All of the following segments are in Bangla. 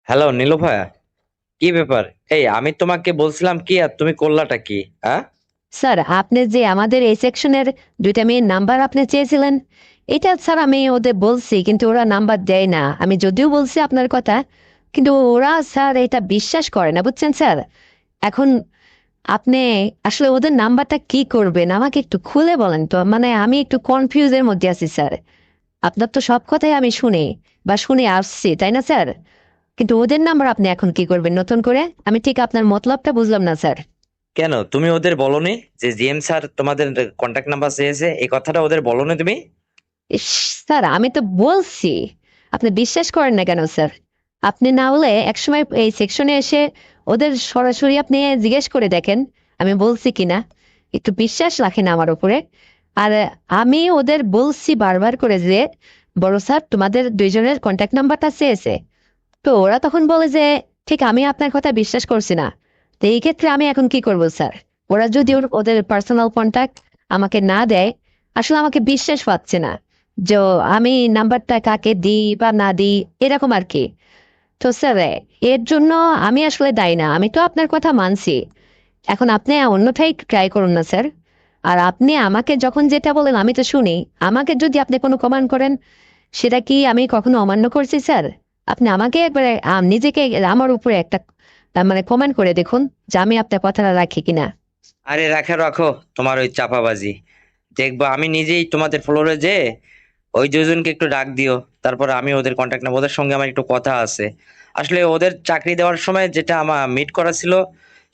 হ্যালো নীলুফা, কি ব্যাপার? এই আমি তোমাকে বলছিলাম কি আর তুমি করলাটা কি? হ্যাঁ, স্যার, আপনি যে আমাদের এই সেকশনের দুইটা মেয়ের নাম্বার আপনি চেয়েছিলেন, এটা স্যার আমি ওদের বলছি, কিন্তু ওরা নাম্বার দেয় না। আমি যদিও বলছি আপনার কথা, কিন্তু ওরা স্যার এটা বিশ্বাস করে না, বুঝছেন স্যার। এখন আপনি আসলে ওদের নাম্বারটা কি করবেন আমাকে একটু খুলে বলেন তো, মানে আমি একটু কনফিউজের মধ্যে আছি স্যার। আপনার তো সব কথাই আমি শুনি বা শুনে আসছি, তাই না স্যার? কিন্তু ওদের নাম্বার আপনি এখন কি করবেন নতুন করে? আমি ঠিক আপনার মতলবটা বুঝলাম না স্যার। কেন তুমি ওদের বলনি যে জিএম স্যার তোমাদের কন্ট্যাক্ট নাম্বার চেয়েছে? এই কথাটা ওদের বলনি তুমি? ইস, স্যার আমি তো বলছি। আপনি বিশ্বাস করেন না কেন স্যার? আপনি না হলে একসময় এই সেকশনে এসে ওদের সরাসরি আপনি জিজ্ঞেস করে দেখেন আমি বলছি কিনা। একটু বিশ্বাস রাখেন আমার উপরে। আর আমি ওদের বলছি বারবার করে যে বড় স্যার তোমাদের দুইজনের কন্ট্যাক্ট নাম্বারটা চেয়েছে। তো ওরা তখন বলে যে ঠিক আমি আপনার কথা বিশ্বাস করছি না। তো এই ক্ষেত্রে আমি এখন কি করব স্যার? ওরা যদি ওদের পার্সোনাল কন্ট্যাক্ট আমাকে না দেয়, আসলে আমাকে বিশ্বাস পাচ্ছে না যে আমি নাম্বারটা কাকে দিই বা না দিই, এরকম আর কি। তো স্যার, এর জন্য আমি আসলে দায়ী না, আমি তো আপনার কথা মানছি। এখন আপনি অন্যথায় ট্রাই করুন না স্যার। আর আপনি আমাকে যখন যেটা বলেন আমি তো শুনি। আমাকে যদি আপনি কোনো কমান্ড করেন, সেটা কি আমি কখনো অমান্য করছি স্যার? আপনি আমাকে একবারে নিজেকে আমার উপরে একটা মানে কমেন্ট করে দেখুন যে আমি আপনার কথাটা রাখি কিনা। আরে রাখো রাখো, তোমার ওই চাপাবাজি দেখবো। আমি নিজেই তোমাদের ফ্লোরে যে ওই দুজনকে একটু ডাক দিও। তারপর আমি ওদের কন্ট্যাক্ট নেবো, ওদের সঙ্গে আমার একটু কথা আছে। আসলে ওদের চাকরি দেওয়ার সময় যেটা আমার মিট করা ছিল,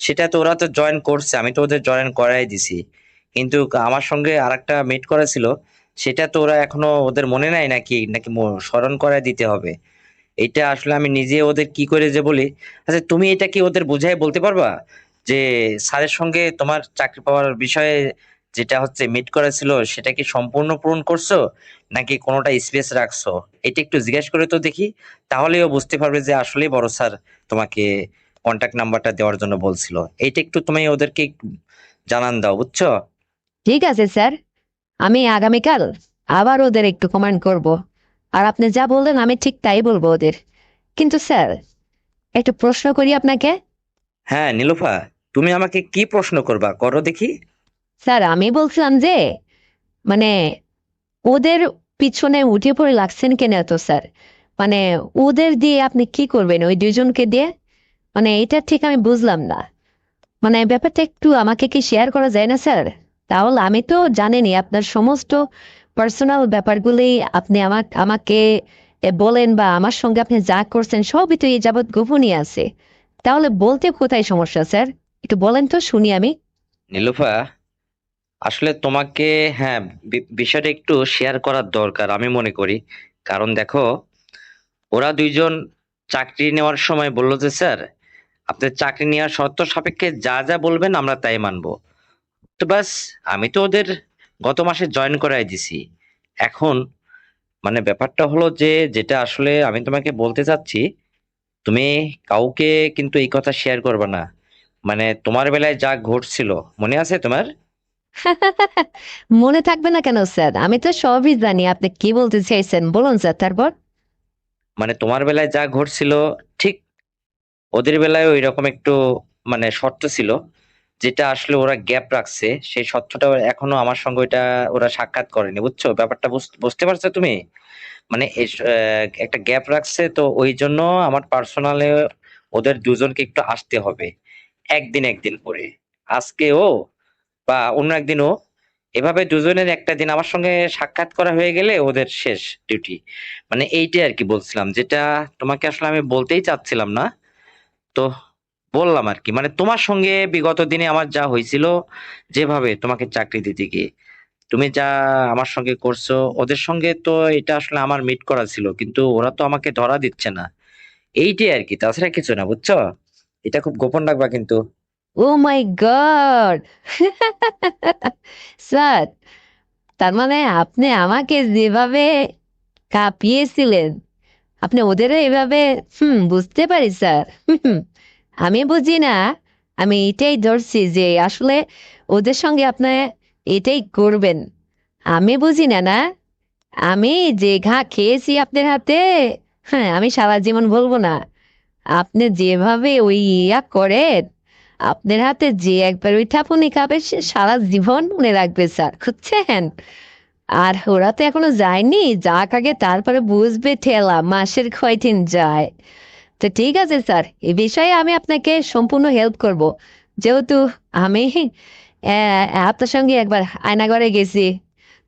সেটা তো ওরা তো জয়েন করছে, আমি তো ওদের জয়েন করাই দিছি। কিন্তু আমার সঙ্গে আরেকটা মিট করা ছিল, সেটা তো ওরা এখনো ওদের মনে নাই নাকি নাকি স্মরণ করায় দিতে হবে। এটা আসলে আমি নিজে ওদের কি করে যে বলি। আচ্ছা, তুমি এটা কি ওদের বুঝাই বলতে পারবা যে স্যারের সঙ্গে তোমার চাকরি পাওয়ার বিষয়ে যেটা হচ্ছে মিট করা ছিল, সেটা কি সম্পূর্ণ পূরণ করছো নাকি কোনোটা স্পেস রাখছো? এটা একটু জিজ্ঞেস করে তো দেখি। তাহলেও বুঝতে পারবে যে আসলেই বড় স্যার তোমাকে কন্টাক্ট নাম্বারটা দেওয়ার জন্য বলছিল। এইটা একটু তুমি ওদেরকে একটু জানান দাও, বুঝছো? ঠিক আছে স্যার, আমি আগামীকাল আবার ওদের একটু কমান্ড করব। আর আপনি যা বললেন আমি ঠিক তাই বলবো ওদের। কিন্তু স্যার, একটু প্রশ্ন করি আপনাকে। হ্যাঁ নীলুফা, তুমি আমাকে কি প্রশ্ন করবা, করো দেখি। স্যার আমি বলছিলাম যে মানে ওদের পিছনে উঠে পড়ে লাগছেন কেন এত স্যার? মানে ওদের দিয়ে আপনি কি করবেন ওই দুইজনকে দিয়ে? মানে এটা ঠিক আমি বুঝলাম না। মানে ব্যাপারটা একটু আমাকে কি শেয়ার করা যায় না স্যার? তাহলে আমি তো জানেনই আপনার সমস্ত পার্সোনাল ব্যাপারগুলি আপনি আমাকে বলেন, বা আমার সঙ্গে আপনি যা করছেন সবই তো এই যাবৎ গোপনীয় আছে। তাহলে বলতে কোথায় সমস্যা স্যার? একটু বলেন তো শুনি আমি। নীলুফা, আসলে তোমাকে, হ্যাঁ, বিষয়টা একটু শেয়ার করার দরকার আমি মনে করি। কারণ দেখো, ওরা দুইজন চাকরি নেওয়ার সময় বললো যে স্যার, আপনার চাকরি নেওয়ার শর্ত সাপেক্ষে যা যা বলবেন আমরা তাই মানবো। তো বাস, আমি তো ওদের গত মাসে জয়েন করাই দিছি। এখন মানে ব্যাপারটা হলো যে, যেটা আসলে আমি তোমাকে বলতে চাচ্ছি, তুমি কাউকে কিন্তু এই কথা শেয়ার করবে না। মানে তোমার বেলায় যা ঘটছিল, মনে আছে তোমার? মনে থাকবে না কেন স্যার? আমি তো সবই জানি আপনি কি বলতে চাইছেন, বলুন স্যার তারপর। মানে তোমার বেলায় যা ঘটছিল, ঠিক ওদের বেলায় ওই রকম একটু মানে শর্ত ছিল, যেটা আসলে ওরা গ্যাপ রাখছে। সেই শর্তটা এখনো আমার সঙ্গে ওইটা ওরা সাক্ষাৎ করেনি, বুঝছো ব্যাপারটা? বুঝতে পারছো তুমি? মানে একটা গ্যাপ রাখছে, তো ওই জন্য আমার পার্সোনালে ওদের দুজনকে একটু আসতে হবে একদিন একদিন করে। আজকেও বা অন্য একদিনও, এভাবে দুজনের একটা দিন আমার সঙ্গে সাক্ষাৎ করা হয়ে গেলে ওদের শেষ ডিউটি। মানে এইটাই আর কি বলছিলাম, যেটা তোমাকে আসলে আমি বলতেই চাচ্ছিলাম না। তো বললাম আর কি, মানে তোমার সঙ্গে বিগত দিনে আমার যা হয়েছিল, যেভাবে তোমাকে চাকরি দিতে গিয়ে তুমি যা আমার সঙ্গে করছো, ওদের সঙ্গে তো এটা আসলে আমার মিট করা ছিল, কিন্তু ওরা তো আমাকে ধরা দিচ্ছে না। এইটাই আর কি, তাছাড়া কিছু না, বুঝছো? এটা খুব গোপন রাখবা কিন্তু। ও মাই গড! স্যার, তার মানে আপনি আমাকে যেভাবে কাঁপিয়েছিলেন, আপনি ওদেরও এভাবে? বুঝতে পারি স্যার। আমি বুঝি না। আমি এটাই ধরছি যে আসলে ওদের সঙ্গে আপনি এটাই করবেন। আমি বুঝি না না। আমি যে ঘা খেয়েছি আপনার হাতে, হ্যাঁ আমি সারা জীবন বলবো না। আপনি যেভাবে ওই ইয়া করেন, আপনার হাতে যে একবার ওই ঠাপুনি খাবে সে সারা জীবন মনে রাখবে স্যার, বুঝছেন? আর ওরা তো এখনো যায়নি, যাক আগে তারপরে বুঝবে ঠেলা মাসের কয়দিন যায়। তো ঠিক আছে স্যার, এই বিষয়ে আমি আপনাকে সম্পূর্ণ হেল্প করব। যেহেতু আমি আপনার সঙ্গে একবার আয়নাঘরে গেছি,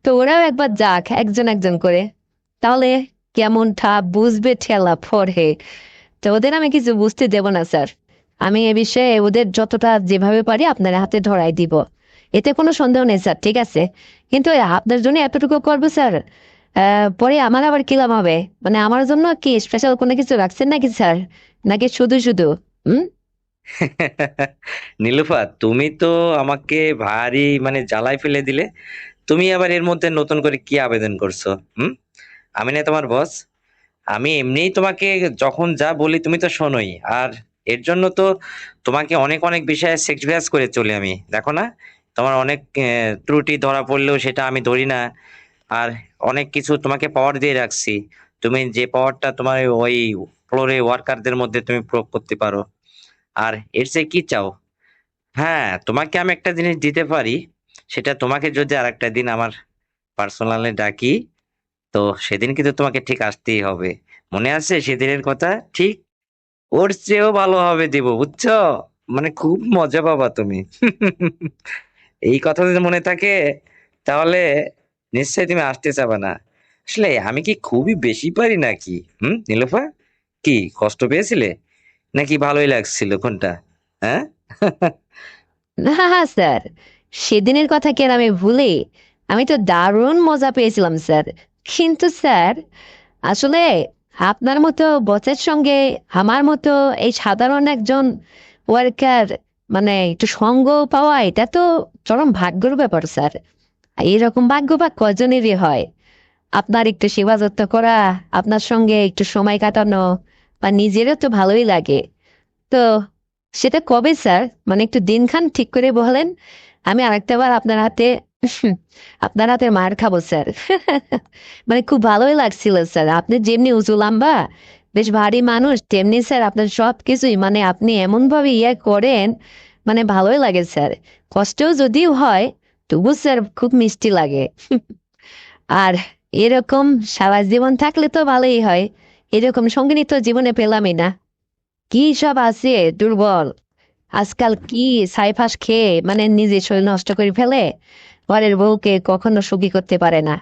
তো ওরাও একবার যাক একজন একজন করে, তাহলে কেমনটা বুঝবে ঠেলা পড়ে। তো ওদের আমি কিছু বুঝতে দেব না স্যার। আমি এ বিষয়ে ওদের যতটা যেভাবে পারি আপনার হাতে ধরাই দিব, এতে কোনো সন্দেহ নেই স্যার, ঠিক আছে? কিন্তু আপনার জন্য এতটুকু করবো স্যার, পরে আমার আবার কি লাভ হবে? মানে আমার জন্য কি স্পেশাল কোনো কিছু রাখছেন নাকি স্যার, নাকি শুধু শুধু? হুম। নীলুফা, তুমি তো আমাকে ভারী মানে জ্বালায় ফেলে দিলে। তুমি আবার এর মধ্যে নতুন করে কি আবেদন করছো? হুম। আমি না তোমার বস? আমি এমনিই তোমাকে যখন যা বলি তুমি তো শোনোই। আর এর জন্য তো তোমাকে অনেক অনেক বিষয়ে সেক্রিফাইস করে চলি আমি, দেখো না? তোমার অনেক ত্রুটি ধরা পড়লেও সেটা আমি ধরি না। আর অনেক কিছু তোমাকে পাওয়ার দিয়ে রাখছি। তুমি যে পাওয়ারটা তোমার ওই ফ্লোরে ওয়ার্কারদের মধ্যে তুমি প্রয়োগ করতে পারো। আর এর চেয়ে কি চাও? হ্যাঁ, তোমাকে আমি একটা জিনিস দিতে পারি। সেটা তোমাকে যদি আর একটা দিন আমার পার্সোনালি ডাকি, তো সেদিন কিন্তু তোমাকে ঠিক আসতেই হবে। মনে আছে সেদিনের কথা? ঠিক ওর চেয়েও ভালোভাবে দিব, বুঝছো? মানে খুব মজা পাবা তুমি। এই কথা যদি মনে থাকে, তাহলে নিশ্চয়ই তুমি আসতে চাবে না। আসলে আমি কি খুবই বেশি পারি নাকি? নীলুফা, কি কষ্ট পেয়েছিলে নাকি ভালোই লাগছিল কোনটা? হ্যাঁ। না স্যার, সেদিনের কথা কি আর আমি ভুলি? আমি তো দারুণ মজা পেয়েছিলাম স্যার। কিন্তু স্যার, আসলে আপনার মতো বসের সঙ্গে আমার মতো এই সাধারণ একজন ওয়ার্কার মানে একটু সঙ্গ পাওয়া, এটা তো চরম ভাগ্যের ব্যাপার স্যার। এইরকম ভাগ্য বা কজনেরই হয়? আপনার একটু সেবা যত্ন করা, আপনার সঙ্গে একটু সময় কাটানো, বা নিজেরও তো ভালোই লাগে। তো সেটা কবে স্যার? মানে একটু দিনখান ঠিক করে বলেন, আমি আরেকটা বার আপনার হাতে আপনার হাতে মার খাবো স্যার। মানে খুব ভালোই লাগছিল স্যার, আপনি যেমনি উঁচু লম্বা, বেশ ভারী মানুষ, তেমনি স্যার আপনার সব কিছুই মানে আপনি এমন ভাবে ইয়ে করেন, মানে ভালোই লাগে স্যার। কষ্টও যদিও হয়, তবু স্যার খুব মিষ্টি লাগে। আর এরকম সারা জীবন থাকলে তো ভালোই হয়। এরকম সঙ্গিনী তো জীবনে পেলামই না। কি সব আছে দুর্বল, আজকাল কি সাইফাস খেয়ে মানে নিজে শরীর নষ্ট করে ফেলে, ঘরের বউকে কখনো সুখী করতে পারে না।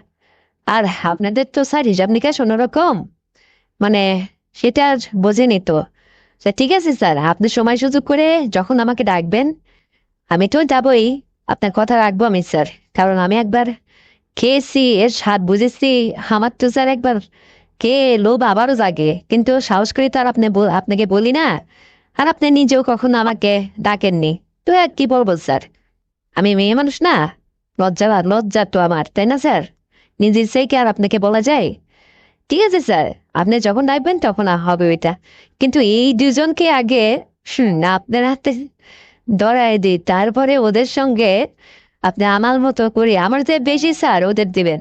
আর আপনাদের তো স্যার হিসাব নিকাশ অন্যরকম, মানে সেটা আর বোঝেনি তো। তা ঠিক আছে স্যার, আপনি সময় সুযোগ করে যখন আমাকে ডাকবেন, আমি তো যাবই। আপনার কথা রাখবো আমি স্যার, কারণ আমি একবার খেয়েছি, এর স্বাদ বুঝেছি। আমার তো স্যার একবার খেয়ে লোভ আবারও জাগে, কিন্তু সাহস করে তো আর আপনাকে বলি না। আর আপনি নিজেও কখনো আমাকে ডাকেননি, তো আর কি বলবো স্যার? আমি মেয়ে মানুষ না, লজ্জা তো আমার, তাই না স্যার? নিজের ইচ্ছাই কি আর আপনাকে বলা যায়? ঠিক আছে স্যার, আপনি যখন ডাকবেন তখন হবে ওইটা। কিন্তু এই দুজনকে আগে না আপনার হাতে ধরায় দিই, তারপরে ওদের সঙ্গে আপনি আমার মতো করি, আমার যে বেশি স্যার ওদের দিবেন,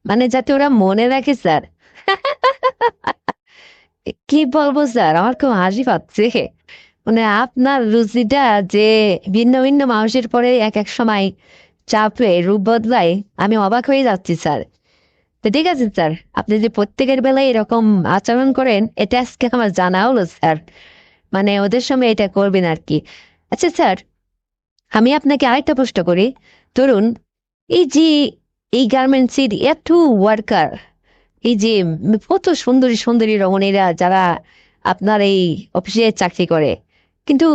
মানে যাতে ওরা মনে রাখে স্যার। কি বলবো স্যার, আমার খুব হাসি পাচ্ছে। মানে আপনার রুচিটা যে ভিন্ন ভিন্ন মানুষের পরে এক এক সময় চাপে রূপ বদলায়, আমি অবাক হয়ে যাচ্ছি স্যার। তো ঠিক আছে স্যার, আপনি যে প্রত্যেকের বেলায় এরকম আচরণ করেন, এটা আজকে আমার জানা হলো স্যার। মানে ওদের সময় এটা করবেন আর কি। আচ্ছা স্যার, আমি আপনাকে আরেকটা প্রশ্ন করি। ধরুন, এই যে এই গার্মেন্টসের এত ওয়ার্কার, এই যে কত সুন্দরী সুন্দরী রমণীরা যারা আপনার এই অফিসে চাকরি করে, কিন্তু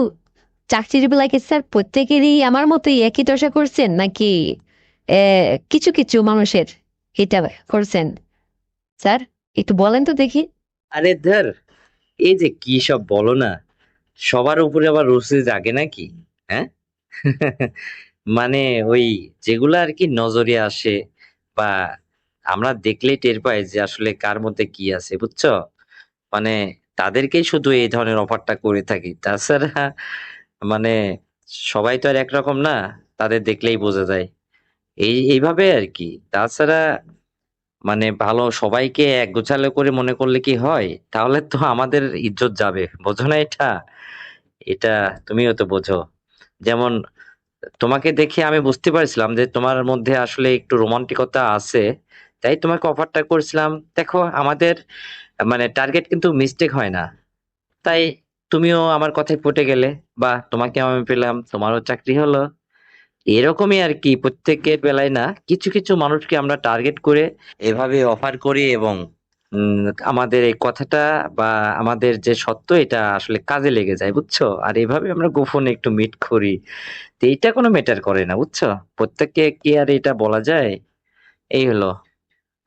চাকরির বেলায় কি স্যার প্রত্যেকেরই আমার মতোই একই দশা করছেন, নাকি কিছু কিছু মানুষের এটা করছেন স্যার? একটু বলেন তো দেখি। আরে ধর, এই যে কি সব বলো না! সবার উপরে আবার রুচি জাগে নাকি? হ্যাঁ। মানে ওই যেগুলো আর কি নজরে আসে, বা আমরা দেখলেই টের পাই যে আসলে কার মধ্যে কি আছে, বুঝছো? মানে তাদেরকেই শুধু এই ধরনের অফারটা করে থাকি। তাছাড়া মানে সবাই তো আর একরকম না, তাদের দেখলেই বোঝা যায়। এইভাবে আর কি। তাছাড়া মানে ভালো সবাইকে এক গোছালো করে মনে করলে কি হয়? তাহলে তো আমাদের ইজ্জত যাবে, বোঝো না এটা? এটা তুমিও তো বোঝো। যেমন তোমাকে দেখে আমি বুঝতে পারছিলাম যে তোমার মধ্যে আসলে একটু রোমান্টিকতা আছে, তাই তোমাকে অফারটা করছিলাম। দেখো আমাদের মানে টার্গেট কিন্তু মিস্টেক হয় না, তাই তুমিও আমার কথায় পটে গেলে, বা তোমাকে আমি পেলাম, তোমারও চাকরি হলো। এরকমই আর কি, প্রত্যেকের বেলায় না কিছু কিছু মানুষকে আমরা টার্গেট করে এভাবে অফার করি, এবং উম, আমাদের এই কথাটা বা আমাদের যে সত্য এটা আসলে কাজে লেগে যায়, বুঝছো? আর এভাবে আমরা গোপনে একটু মিট করি। তো এইটা কোনো ম্যাটার করে না, বুঝছো? প্রত্যেককে কি আর এটা বলা যায়? এই হলো।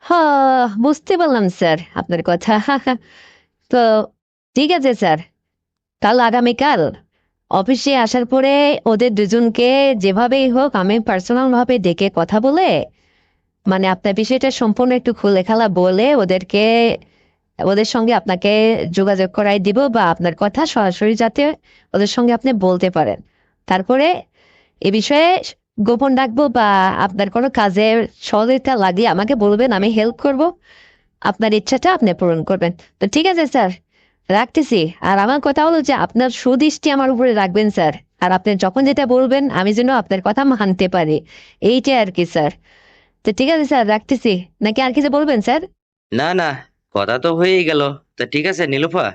হ্যাঁ, বুঝতে পারলাম স্যার আপনার কথা। তো ঠিক আছে স্যার, কাল আগামীকাল অফিসে আসার পরে ওদের দুজনকে যেভাবেই হোক আমি পার্সোনাল ভাবে ডেকে কথা বলে, মানে আপনার বিষয়টা সম্পূর্ণ একটু খুলে খেলা বলে ওদেরকে, ওদের সঙ্গে আপনাকে যোগাযোগ করাই দিব, বা আপনার কথা সরাসরি যাতে ওদের সঙ্গে আপনি বলতে পারেন। তারপরে এ বিষয়ে গোপন রাখবো, বা আপনার কোনো কাজে সহযোগিতা লাগলে আমাকে বলবেন, আমি হেল্প করব। আপনার ইচ্ছাটা আপনি পূরণ করবেন। তো ঠিক আছে স্যার, রাখতেছি। আর আমার কথা হলো যে আপনার সুদৃষ্টি আমার উপরে রাখবেন স্যার। আর আপনি যখন যেটা বলবেন আমি যেন আপনার কথা মানতে পারি, এইটাই আর কি স্যার। তো ঠিক আছে স্যার, রাখতেছি। নাকি আর কিছু বলবেন স্যার? না না, কথা তো হয়েই গেল। তা ঠিক আছে নীলুফা,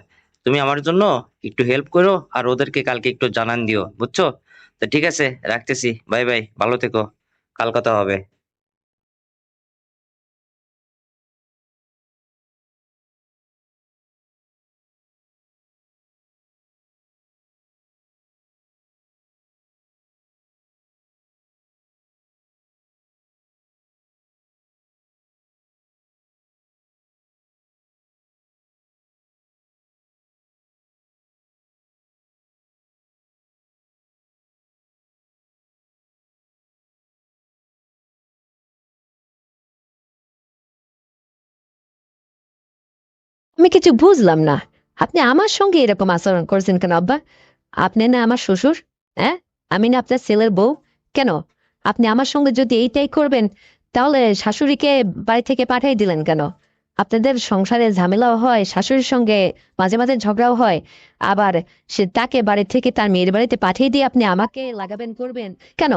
তুমি আমার জন্য একটু হেল্প করো, আর ওদেরকে কালকে একটু জানান দিও, বুঝছো? তা ঠিক আছে, রাখতেছি। বাই বাই, ভালো থেকো। কাল কথা হবে। আমি কিছু বুঝলাম না, আপনি আমার সঙ্গে এরকম আচরণ করছেন কেন আব্বা? আপনি না আমার শ্বশুর? হ্যাঁ, আমি না আপনার ছেলের বউ? কেন আপনি আমার সঙ্গে যদি এইটাই করবেন, তাহলে শাশুড়িকে বাড়ি থেকে পাঠিয়ে দিলেন কেন? আপনাদের সংসারে ঝামেলাও হয়, শাশুড়ির সঙ্গে মাঝে মাঝে ঝগড়াও হয়, আবার সে তাকে বাড়ি থেকে তার মেয়ের বাড়িতে পাঠিয়ে দিয়ে আপনি আমাকে লাগাবেন করবেন কেন?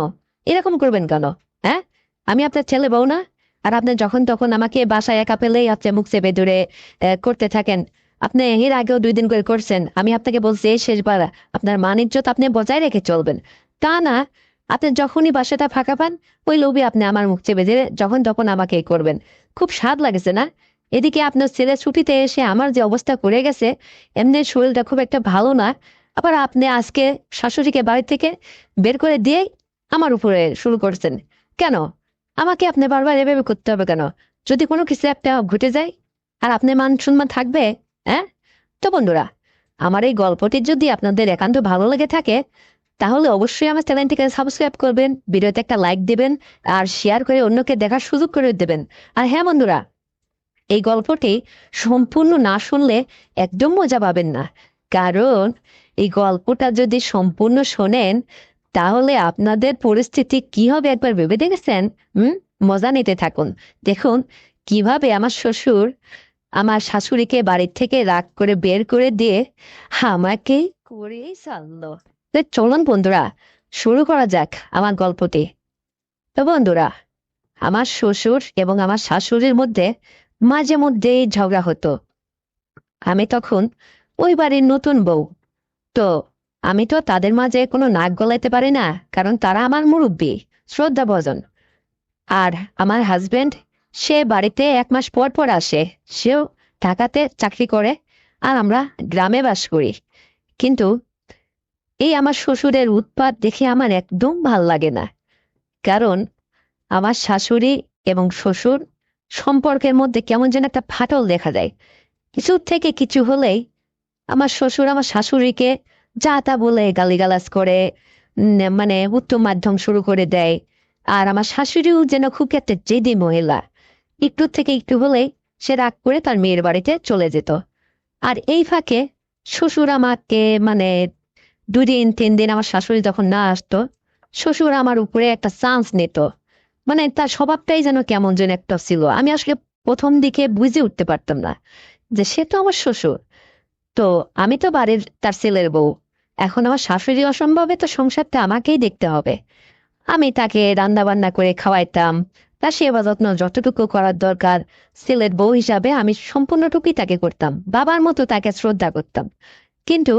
এরকম করবেন কেন? হ্যাঁ, আমি আপনার ছেলে বউ না? আর আপনি যখন তখন আমাকে বাসায় একা পেলেই আপনি মুখ চেপে ধরে করতে থাকেন। আপনি এর আগেও 2 দিন করে করছেন, আমি আপনাকে বলছি এই শেষবার আপনার মান ইজ্জত আপনি বজায় রেখে চলবেন। তা না, আপনি যখনই বাসাটা ফাঁকা পান ওই লোভে আপনি আমার মুখ চেপে ধরে যখন তখন আমাকে এই করবেন। খুব স্বাদ লাগেছে না? এদিকে আপনার ছেলে ছুটিতে এসে আমার যে অবস্থা করে গেছে, এমনি শরীরটা খুব একটা ভালো না, আবার আপনি আজকে শাশুড়িকে বাড়ি থেকে বের করে দিয়ে আমার উপরে শুরু করছেন কেন? আমাকে আপনি বারবার এভাবে করতে হবে কেন? যদি কোনো কিছু একটা ঘটে যায় আর আপনার মান সম্মান থাকবে? হ্যাঁ। তো বন্ধুরা, আমার এই গল্পটি যদি আপনাদের একান্ত ভালো লেগে থাকে, তাহলে অবশ্যই আমার চ্যানেলটিকে সাবস্ক্রাইব করবেন, ভিডিওতে একটা লাইক দিবেন, আর শেয়ার করে অন্যকে দেখার সুযোগ করে দেবেন। আর হ্যাঁ বন্ধুরা, এই গল্পটি সম্পূর্ণ না শুনলে একদম মজা পাবেন না। কারণ এই গল্পটা যদি সম্পূর্ণ শোনেন, তাহলে আপনাদের পরিস্থিতি কি হবে একবার ভেবে দেখেছেন? মজা নিতে থাকুন। দেখুন কিভাবে আমার শ্বশুর আমার শাশুড়িকে বাড়ির থেকে রাগ করে বের করে দিয়ে আমাকে করেই ছাড়লো। তো চলুন বন্ধুরা, শুরু করা যাক আমার গল্পটি। তো বন্ধুরা, আমার শ্বশুর এবং আমার শাশুড়ির মধ্যে মাঝে মধ্যেই ঝগড়া হতো। আমি তখন ওই বাড়ির নতুন বউ। তো আমি তো তাদের মাঝে কোনো নাক গলাইতে পারি না, কারণ তারা আমার মুরব্বী, শ্রদ্ধাভাজন। আর আমার হাজবেন্ড, সে বাড়িতে 1 মাস পর পর আসে। সেও ঢাকাতে চাকরি করে, আর আমরা গ্রামে বাস করি। কিন্তু এই আমার শ্বশুরের উৎপাত দেখে আমার একদম ভাল লাগে না। কারণ আমার শাশুড়ি এবং শ্বশুর সম্পর্কের মধ্যে কেমন যেন একটা ফাটল দেখা যায়। কিছু থেকে কিছু হলেই আমার শ্বশুর আমার শাশুড়িকে যা তা বলে গালিগালাজ করে, মানে উত্তম মাধ্যম শুরু করে দেয়। আর আমার শাশুড়িও যেন খুব একটা জেদি মহিলা, একটু থেকে একটু হলেই সে রাগ করে তার মেয়ের বাড়িতে চলে যেত। আর এই ফাঁকে শ্বশুর আমাকে, মানে 2 দিন 3 দিন আমার শাশুড়ি যখন না আসতো, শ্বশুর আমার উপরে একটা চান্স নিত। মানে তার স্বভাবটাই যেন কেমন যেন একটা ছিল, আমি আসলে প্রথম দিকে বুঝে উঠতে পারতাম না যে সে তো আমার শ্বশুর। তো আমি তো বাড়ির তার ছেলের বউ, এখন আমার শাশুড়ি অসম্ভবে, তো সংসারটা আমাকেই দেখতে হবে। আমি তাকে রান্না বান্না করে খাওয়াইতাম, তার সেবা যত্ন যতটুকু করার দরকার ছেলের বউ হিসাবে আমি সম্পূর্ণটুকুই তাকে করতাম, বাবার মতো তাকে শ্রদ্ধা করতাম। কিন্তু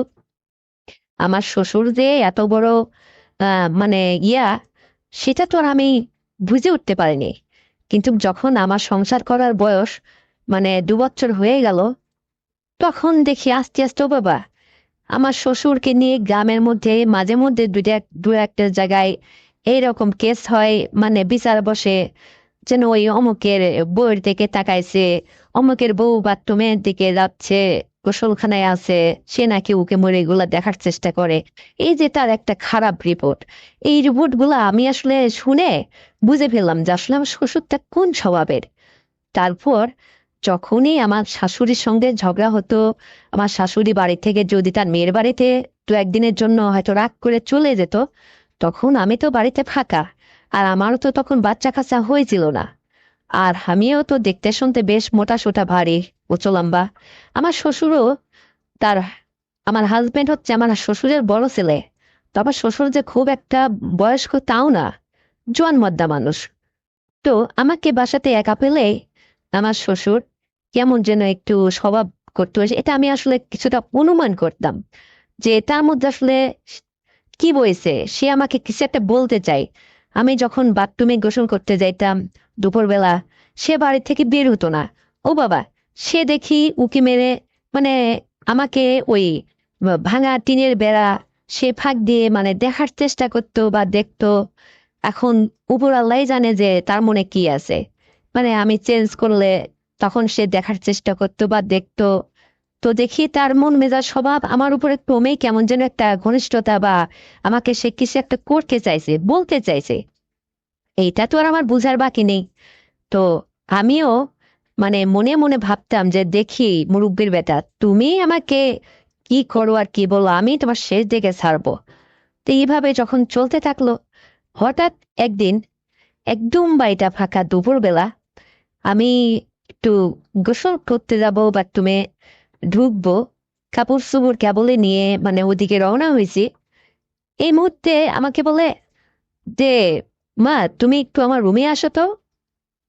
আমার শ্বশুর যে এত বড় মানে ইয়া, সেটা তো আর আমি বুঝে উঠতে পারিনি। কিন্তু যখন আমার সংসার করার বয়স মানে 2 বছর হয়ে গেল, তখন দেখি আস্তে আস্তে, ও বাবা, আমার শ্বশুরকে নিয়ে গ্রামের মধ্যে মাঝে মধ্যে দু একটা জায়গায় এইরকম কেস হয়, মানে বিচার বসে, যেন ওই অমুকের বউয়ের দিকে তাকাইছে, অমুকের বউ বাথরুমের দিকে যাচ্ছে, গোসলখানায় আছে, সে নাকি ওকে মরে, এগুলা দেখার চেষ্টা করে। এই যে তার একটা খারাপ রিপোর্ট, এই রিপোর্ট গুলা আমি আসলে শুনে বুঝে ফেললাম যে আসলে আমার শ্বশুরটা কোন স্বভাবের। তারপর যখনই আমার শাশুড়ির সঙ্গে ঝগড়া হতো, আমার শাশুড়ি বাড়ি থেকে যদি তার মেয়ের বাড়িতে 1-2 দিনের জন্য হয়তো রাগ করে চলে যেত, তখন আমি তো বাড়িতে ফাঁকা, আর আমারও তো তখন বাচ্চা কাচ্চা হয়েছিল না। আর আমিও তো দেখতে শুনতে বেশ মোটা সোটা ভারী, উঁচু লম্বা। আমার শ্বশুরও তার, আমার হাজবেন্ড হচ্ছে আমার শ্বশুরের বড় ছেলে। তো আমার শ্বশুর যে খুব একটা বয়স্ক তাও না, জোয়ান মদ্দা মানুষ। তো আমাকে বাসাতে একা পেলে আমার শ্বশুর কেমন যেন একটু স্বভাব করতে হয়েছে, এটা আমি আসলে কিছুটা অনুমান করতাম যে তার মধ্যে আসলে কি বইছে, সে আমাকে কিছু একটা বলতে চাই। আমি যখন বাথরুমে গোসল করতে যাইতাম দুপুরবেলা, সে বাড়ি থেকে বের হতো না। ও বাবা, সে দেখি উকি মেরে, মানে আমাকে ওই ভাঙা টিনের বেড়া, সে ফাঁক দিয়ে মানে দেখার চেষ্টা করতো বা দেখতো। এখন উপর আল্লাহ জানে যে তার মনে কি আছে, মানে আমি চেঞ্জ করলে তখন সে দেখার চেষ্টা করতো বা দেখতো। তো দেখি তার মন মেজাজ স্বভাব আমার উপরে ক্রমেই কেমন যেন একটা ঘনিষ্ঠতা, বা আমাকে সে কিছু একটা করতে চাইছে, বলতে চাইছে। এইটা তো আর আমার বুঝার বাকি নেই। তো আমিও মানে মনে মনে ভাবতাম যে দেখি মুরব্বির বেটা, তুমি আমাকে কি করো আর কি বলো, আমি তোমার শেষ দেখে ছাড়বো। তো এইভাবে যখন চলতে থাকলো, হঠাৎ একদিন একদম বাড়িটা ফাঁকা দুপুরবেলা, আমি একটু গোসল করতে যাবো বাথরুমে, ঢুকবো, কাপড় চোপড় কেবলে নিয়ে মানে ওদিকে রওনা হয়েছি। এই মুহূর্তে আমাকে বলে যে, মা তুমি একটু আমার রুমে আসো তো।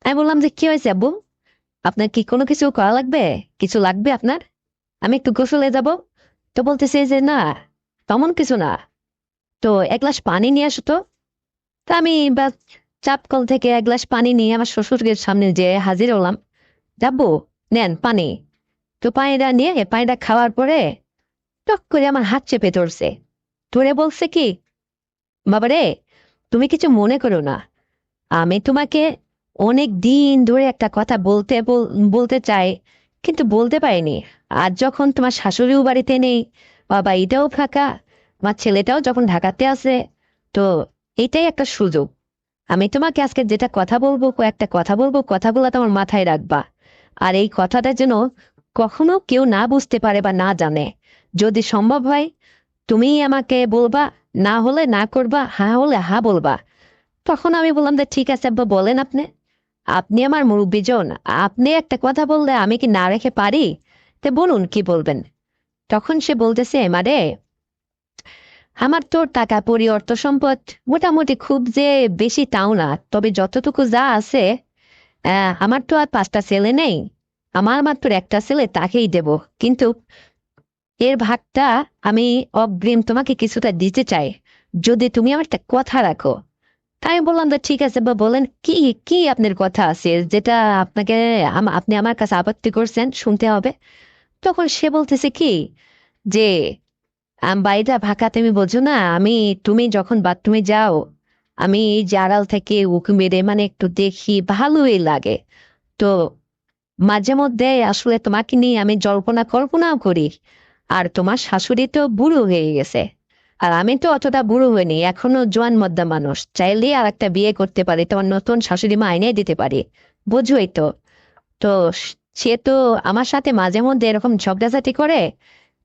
আমি বললাম যে কি হয়েছে আব্বু, আপনার কি কোনো কিছু করা লাগবে, কিছু লাগবে আপনার, আমি একটু গোসলে যাব। তো বলতেছে যে না, তেমন কিছু না, তো 1 গ্লাস পানি নিয়ে আসো তো। তা আমি বা চাপ কল থেকে 1 গ্লাস পানি নিয়ে আমার শ্বশুরের সামনে যে হাজির হলাম, যাবো, নেন পানি। তো পানিটা নিয়ে পানিটা খাওয়ার পরে টক করে আমার হাত চেপে ধরছে, ধরে বলছে কি, বাবারে, তুমি কিছু মনে করো না, আমি তোমাকে অনেক দিন ধরে একটা কথা বলতে চাই, কিন্তু বলতে পারিনি। আজ যখন তোমার শাশুড়িও বাড়িতে নেই, বাবা এটাও ফাঁকা, আমার ছেলেটাও যখন ঢাকাতে আছে, তো এইটাই একটা সুযোগ। আমি তোমাকে আজকে যেটা কথা বলবো, কয়েকটা কথা বলবো, কথাগুলো তোমার মাথায় রাখবা। আর এই কথাটা যেন কখনো কেউ না বুঝতে পারে বা না জানে। যদি সম্ভব হয় তুমিই আমাকে বলবা, না হলে না করবা, হ্যাঁ হলে হ্যাঁ বলবা। তখন আমি বললাম যে ঠিক আছে আব্বা, বলেন আপনি, আপনি আমার মুরব্বিজন, আপনি একটা কথা বললে আমি কি না রেখে পারি? তে বলুন কি বলবেন। তখন সে বলতেছে, মারে, আমার তো টাকা পরি অর্থ সম্পদ মোটামুটি খুব যে বেশি তাও না, তবে যতটুকু যা আছে, আমার তো আর 5টা ছেলে নেই, আমার মাত্র একটা ছেলে, তাকেই দেব। কিন্তু এর ভাগটা আমি অগ্রিম তোমাকে কিছুটা দিতে চাই, যদি তুমি আমার একটা কথা রাখো। তাই আমি বললাম যে ঠিক আছে, বা বলেন কি, কি আপনার কথা আছে যেটা আপনাকে আপনি আমার কাছে আপত্তি করছেন, শুনতে হবে। তখন সে বলতেছে কি যে, বাড়িটা ফাঁকা তুমি বোঝো না, আমি, তুমি যখন বাথরুমে যাও, আমি এই যে আড়াল থেকে উঁকি মেরে মানে একটু দেখি, ভালোই লাগে। তো মাঝে মধ্যে আসলে তোমাকে নিয়ে আমি জল্পনা কল্পনাও করি। আর তোমার শাশুড়ি তো বুড়ো হয়ে গেছে, আর আমি তো অতটা বুড়ো হইনি, এখনো জোয়ান মদ্দা মানুষ, চাইলেই আর একটা বিয়ে করতে পারি, তোমার নতুন শাশুড়ি মা এনে দিতে পারি, বুঝোই তো। তো সে তো আমার সাথে মাঝে মধ্যে এরকম ঝগড়াঝাটি করে।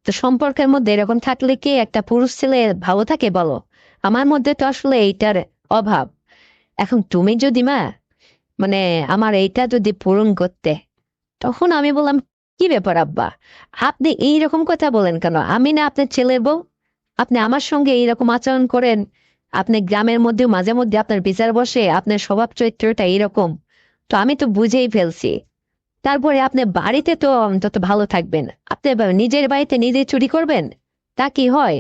তো সম্পর্কের মধ্যে এরকম থাকলে কি একটা পুরুষ ছেলে ভালো থাকে বলো? আমার মধ্যে তো আসলে এইটার অভাব। এখন তুমি যদি মা, মানে আমার এইটা যদি পূরণ করতে, তখন আমি বললাম, কি ব্যাপার আব্বা, আপনি এইরকম কথা বলেন কেন? আমি না আপনার ছেলের বউ? আপনি আমার সঙ্গে এইরকম আচরণ করেন? আপনি গ্রামের মধ্যেও মাঝে মধ্যে আপনার বিচার বসে, আপনার স্বভাব চরিত্রটা এইরকম। তো আমি তো বুঝেই ফেলছি। তারপরে আপনি বাড়িতে তো অন্তত ভালো থাকবেন। আপনি নিজের বাড়িতে নিজে চুরি করবেন? তা কি হয়?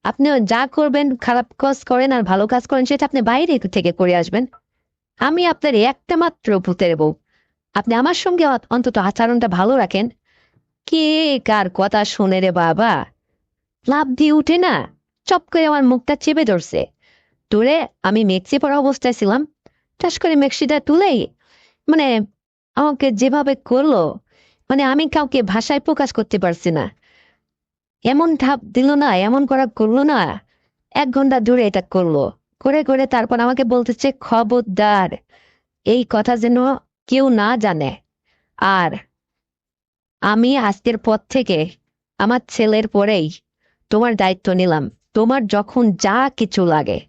আপনি যা করবেন, খারাপ কাজ করেন আর ভালো কাজ করেন, সেটা আপনি বাইরে থেকে করে আসবেন। আমি আপনার একটা মাত্র ভূতের বউ। আপনি আমার সঙ্গে অন্তত আচরণটা ভালো রাখেন। কে কার কথা শুনে রে বাবা! লাফ দিয়ে উঠে না, চপ করে আমার মুখটা চেপে ধরছে। ধরে আমি মেক্সি পরা অবস্থায় ছিলাম, টাস করে মেক্সিটা তুলেই মানে আমাকে যেভাবে করলো, মানে আমি কাউকে ভাষায় প্রকাশ করতে পারছি না। এমন ধাপ দিল না, এমন করা করলো না। 1 ঘন্টা ধরে এটা করলো, করে করে তারপর আমাকে বলতেছে, খবরদার এই কথা যেন কেউ না জানে। আর আমি আজকের পর থেকে আমার ছেলের পরেই তোমার দায়িত্ব নিলাম। তোমার যখন যা কিছু লাগে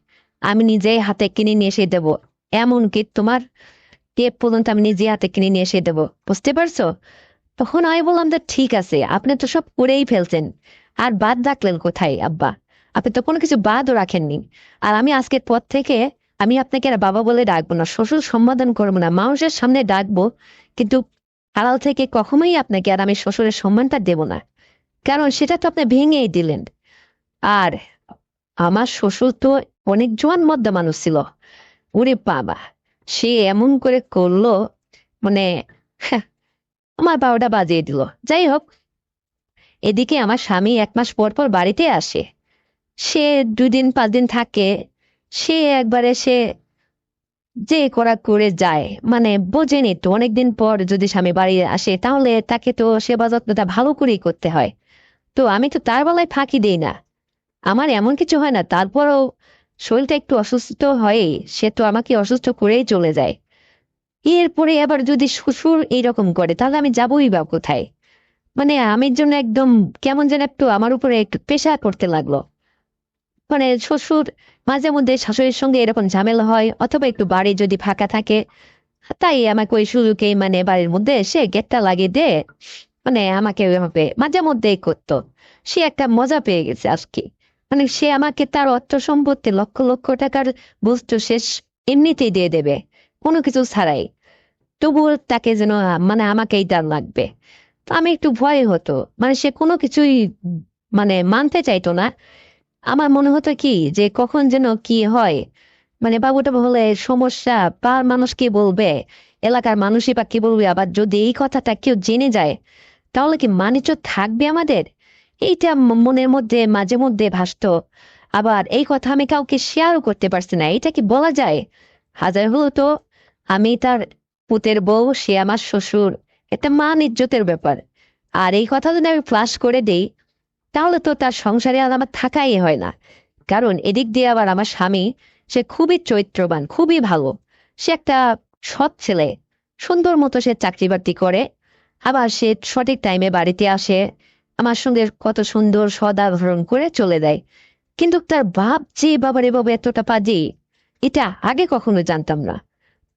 আমি নিজেই হাতে কিনে নিয়ে এসে দেবো। এমনকি তোমার টেপ পর্যন্ত আমি নিজে হাতে কিনে নিয়ে এসে দেবো। বুঝতে পারছো? তখন আমি বললাম যে ঠিক আছে, আপনি তো সব করেই ফেলছেন, আর বাদ রাখলেন কোথায় আব্বা? আপনি তো কোনো কিছু বাদও রাখেননি। আর আমি আজকের পর থেকে আমি আপনাকে আর বাবা বলে ডাকবো না, শ্বশুর সম্বোধন করবো না, মানুষের সামনে ডাকবো, কিন্তু আড়াল থেকে কখনোই আপনাকে আর আমি শ্বশুরের সম্মানটা দেব না। কারণ সেটা তো আপনি ভেঙেই দিলেন। আর আমার শ্বশুর তো অনেক জোয়ান মদ্দা মানুষ ছিল। ওরে বাবা, সে এমন করে করলো, মানে হ্যাঁ, আমার 12টা বাজিয়ে দিল। যাই হোক, এদিকে আমার স্বামী 1 মাস পর পর বাড়িতে আসে। সে 2 দিন 5 দিন থাকে। সে একবারে সে যে করা করে যায়, মানে বোঝেনি তো, অনেকদিন পর যদি স্বামী বাড়ি আসে তাহলে তাকে তো সেবা যত্নটা ভালো করেই করতে হয়। তো আমি তো তার বেলায় ফাঁকি দেই না। আমার এমন কিছু হয় না, তারপরও শরীরটা একটু অসুস্থ হয়, সে তো আমাকে অসুস্থ করেই চলে যায়। এরপরে আবার যদি শ্বশুর এইরকম করে তাহলে আমি যাবোই বা কোথায়? মানে আমি জন্য একদম কেমন যেন একটু আমার উপরে একটু প্রেশার করতে লাগলো। মানে শ্বশুর মাঝে মধ্যে শাশুড়ির সঙ্গে এরকম ঝামেলা হয়, অথবা একটু বাড়ি যদি ফাঁকা থাকে, তাই আমাকে ওই সুযোগেই মানে বাড়ির মধ্যে এসে গেটটা লাগিয়ে দে, মানে আমাকে ওইভাবে মাঝে মধ্যেই করতো। সে একটা মজা পেয়ে গেছে আজকে। মানে সে আমাকে তার অর্থ সম্পত্তি লক্ষ লক্ষ টাকার বস্তু শেষ এমনিতেই দিয়ে দেবে, কোনো কিছু ছাড়াই। তবুও তাকে যেন মানে আমাকেই তার লাগবে। তো আমি একটু ভয় হতো, মানে সে কোনো কিছুই মানে মানতে চাইতো না। আমার মনে হতো কি যে কখন যেন কি হয়, মানে বাবুটা হলে সমস্যা, বা মানুষ কি বলবে, এলাকার মানুষই বা কি বলবে, আবার যদি এই কথাটা কেউ জেনে যায় তাহলে কি মানিজ্য থাকবে আমাদের? এইটা মনের মধ্যে মাঝে মধ্যে ভাসতো। আবার এই কথা আমি কাউকে শেয়ারও করতে পারছি না, এটা কি বলা যায়? হাজার হলো তো আমি তার পুতের বউ, সে আমার শ্বশুর, এটা মান ইজ্জতের ব্যাপার। আর এই কথা যদি আমি ফ্লাশ করে দেই তাহলে তো তার সংসারে আর আমার থাকাই হয় না। কারণ এদিক দিয়ে আবার আমার স্বামী, সে খুবই চরিত্রবান, খুবই ভালো। সে একটা সৎ ছেলে, সুন্দর মতো সে চাকরি বাকরি করে, আবার সে সঠিক টাইমে বাড়িতে আসে, আমার সঙ্গে কত সুন্দর সদাচরণ করে চলে যায়। কিন্তু তার বাপ যে বাবার এভাবে এতটা পাজি, এটা আগে কখনো জানতাম না।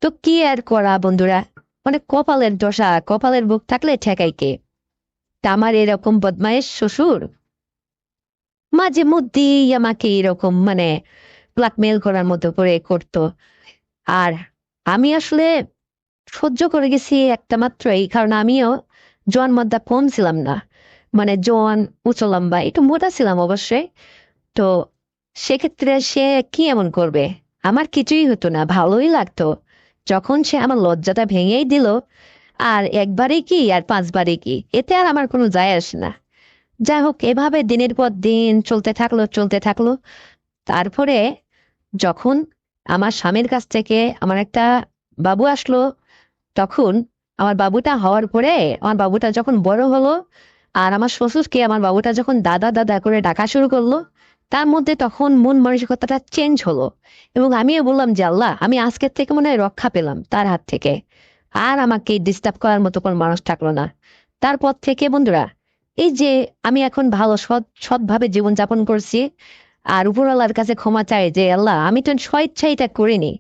তো কি আর করা বন্ধুরা, মানে কপালের দশা, কপালের বুক থাকলে ঠেকাই কে? তা আমার এরকম বদমাইশ শ্বশুর মাঝে মধ্যেই আমাকে এরকম মানে ব্ল্যাকমেল করার মতো করে করতো। আর আমি আসলে সহ্য করে গেছি একটা মাত্র এই কারণ আমিও জোয়ান মদ্দা কম ছিলাম না, মানে জোয়ান, উঁচু লম্বা, একটু মোটা ছিলাম অবশ্যই। তো সেক্ষেত্রে সে কি এমন করবে? আমার কিছুই হতো না, ভালোই লাগতো। যখন সে আমার লজ্জাটা ভেঙেই দিল, আর একবারই কি আর 5বারই কি, এতে আর আমার কোনো যায় আসে না। যাই হোক, এভাবে দিনের পর দিন চলতে থাকলো চলতে থাকলো। তারপরে যখন আমার স্বামীর কাছ থেকে আমার একটা বাবু আসলো, তখন আমার বাবুটা হওয়ার পরে, আমার বাবুটা যখন বড় হলো, আর আমার শ্বশুরকে আমার বাবুটা যখন দাদা দাদা করে ডাকা শুরু করলো, তার মধ্যে তখন মন মানসিকতাটা চেঞ্জ হলো। এবং আমিও বললাম যে আল্লাহ, আমি আজকের থেকে মনে হয় রক্ষা পেলাম তার হাত থেকে। আর আমাকে ডিস্টার্ব করার মতো কোনো মানুষ থাকলো না। তারপর থেকে বন্ধুরা, এই যে আমি এখন ভালো সৎভাবে জীবনযাপন করছি, আর উপরওয়ালার কাছে ক্ষমা চাই যে আল্লাহ, আমি তো স্বেচ্ছায় এটা করিনি,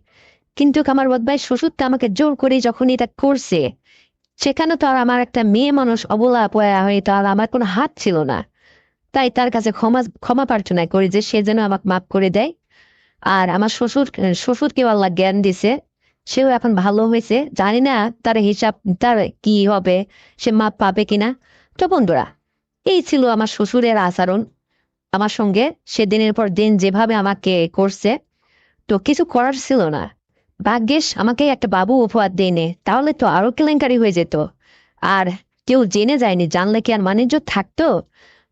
কিন্তু আমার বদমাইশ শ্বশুরটা আমাকে জোর করে যখন এটা করছে, সেখানে তো আর আমার একটা মেয়ে মানুষ অবলা পয়া হয়ে তো আর আমার কোনো হাত ছিল না। তাই তার কাছে ক্ষমা ক্ষমা প্রার্থনা করি যে সে যেন আমাকে মাফ করে দেয়। আর আমার শ্বশুরকেও আল্লাহ জ্ঞান দিছে, সেও এখন ভালো হয়েছে, জানি না তার হিসাব তার কি হবে, সে মাপ পাবে কিনা। তো বন্ধুরা, এই ছিল আমার শ্বশুরের আচরণ আমার সঙ্গে, সে দিনের পর দিন যেভাবে আমাকে করছে। তো কিছু করার ছিল না, ভাগ্যিস আমাকে একটা বাবু উপহার দেয়নি, তাহলে তো আরো কেলেঙ্কারি হয়ে যেত। আর কেউ জেনে যায়নি, জানলে কি আর মানিজ্য থাকতো?